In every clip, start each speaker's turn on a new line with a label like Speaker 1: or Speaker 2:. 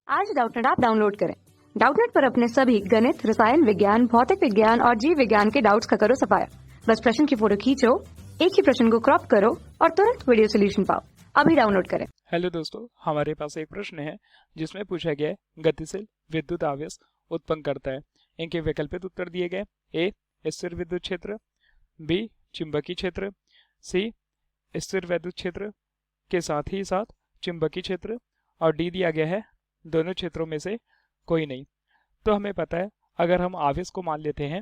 Speaker 1: आज Doubtnut app download करें। Doubtnut पर अपने सभी गणित, रसायन विज्ञान, भौतिक विज्ञान और जीव विज्ञान के डाउट्स का करो सफाया। बस प्रश्न की फोटो खींचो, एक ही प्रश्न को क्रॉप करो और तुरंत वीडियो सोल्यूशन पाओ। अभी डाउनलोड करें।
Speaker 2: हेलो दोस्तों, हमारे पास एक प्रश्न है जिसमें पूछा गया है गतिशील विद्युत आवेश उत्पन्न करता है। इनके वैकल्पिक उत्तर दिए गए। ए स्थिर विद्युत क्षेत्र, बी चुंबकीय क्षेत्र, सी स्थिर विद्युत क्षेत्र के साथ ही साथ चुंबकीय क्षेत्र, और डी दिया गया है दोनों क्षेत्रों में से कोई नहीं। तो हमें पता है अगर हम आवेश को मान लेते हैं,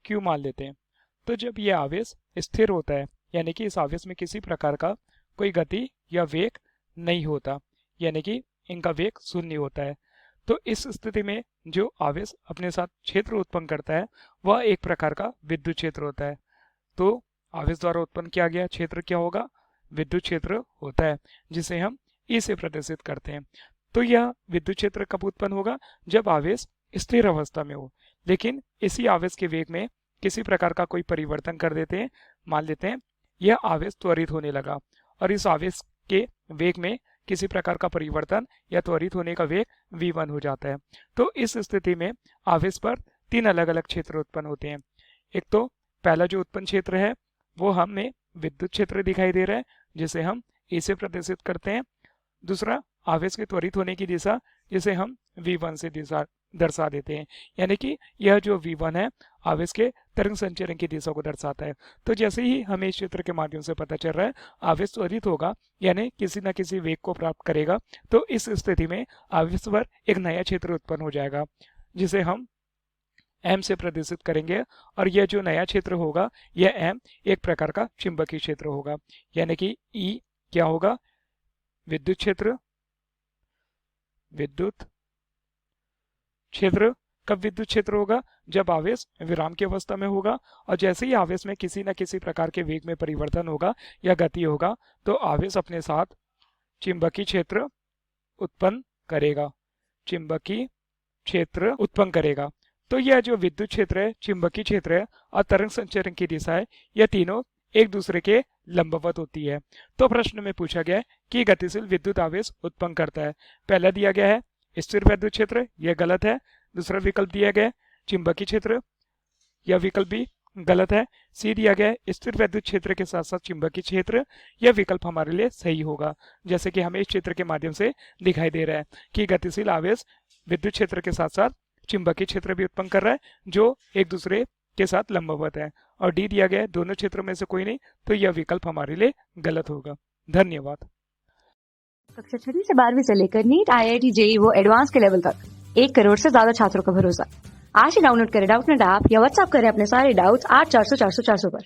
Speaker 2: क्यू मान लेते हैं, तो जब ये आवेश स्थिर होता है यानी कि इस आवेश में किसी प्रकार का कोई गति या वेग नहीं होता, यानी कि इनका वेग शून्य होता है, तो इस स्थिति में जो आवेश अपने साथ क्षेत्र उत्पन्न करता है वह एक प्रकार का विद्युत क्षेत्र होता है। तो आवेश द्वारा उत्पन्न किया गया क्षेत्र क्या होगा? विद्युत क्षेत्र होता है, जिसे हम ई से प्रदर्शित करते हैं। तो यह विद्युत क्षेत्र कब उत्पन्न होगा? जब आवेश स्थिर अवस्था में हो, लेकिन इसी आवेश के वेग में किसी प्रकार का कोई परिवर्तन कर देते हैं। मान लेते हैं यह आवेश त्वरित होने लगा और इस आवेश के वेग में किसी प्रकार का परिवर्तन या त्वरित होने का वेग v1 हो जाता है। तो इस स्थिति में आवेश पर तीन अलग अलग क्षेत्र उत्पन्न होते हैं। एक तो पहला जो उत्पन्न क्षेत्र है वो हमें विद्युत क्षेत्र दिखाई दे रहा है, जिसे हम ई से प्रदर्शित करते हैं। दूसरा आवेश के त्वरित होने की दिशा, जिसे हम v1 से दिशा दर्शा देते हैं, यानी कि यह जो v1 है आवेश के तरंग संचरण की दिशा को दर्शाता है। तो जैसे ही हमें इस चित्र के माध्यम से पता चल रहा है आवेश त्वरित होगा यानी किसी न किसी वेग को प्राप्त करेगा, तो इस स्थिति में आवेश पर एक नया क्षेत्र उत्पन्न हो जाएगा, जिसे हम m से प्रदर्शित करेंगे। और यह जो नया क्षेत्र होगा यह m एक प्रकार का चुंबकीय क्षेत्र होगा, यानी कि E क्या होगा? विद्युत क्षेत्र। विद्युत क्षेत्र कब विद्युत क्षेत्र होगा? जब आवेश विराम की अवस्था में होगा, और जैसे ही आवेश में किसी न किसी प्रकार के वेग में परिवर्तन होगा या गति होगा तो आवेश अपने साथ चुंबकीय क्षेत्र उत्पन्न करेगा। चुंबकीय क्षेत्र उत्पन्न करेगा। तो यह जो विद्युत क्षेत्र है, चुंबकीय क्षेत्र है और तरंग संचरण की दिशा है, यह तीनों एक दूसरे के लंबवत होती है। तो प्रश्न में पूछा गया है कि गतिशील विद्युत आवेश उत्पन्न करता है। पहला दिया गया है स्थिर विद्युत क्षेत्र, यह गलत है। दूसरा विकल्प दिया गया है चुंबकीय क्षेत्र, यह विकल्प भी गलत है। सी दिया गया है स्थिर विद्युत क्षेत्र के साथ साथ चुंबकीय क्षेत्र, यह विकल्प हमारे लिए सही होगा। जैसे कि हमें इस चित्र के माध्यम से दिखाई दे रहा है कि गतिशील आवेश विद्युत क्षेत्र के साथ साथ चुंबकीय क्षेत्र भी उत्पन्न कर रहा है, जो एक दूसरे के साथ लंबवत है। और डी दिया गया है दोनों क्षेत्रों में से कोई नहीं, तो यह विकल्प हमारे लिए गलत होगा। धन्यवाद।
Speaker 1: कक्षा 6 से 12वीं से लेकर नीट, IIT, JEE वो एडवांस के लेवल तक 1 करोड़ से ज्यादा छात्रों का भरोसा। आज ही डाउनलोड करें डाउटनेट ऐप या व्हाट्सएप करें अपने सारे डाउट्स 8400 400 400 पर।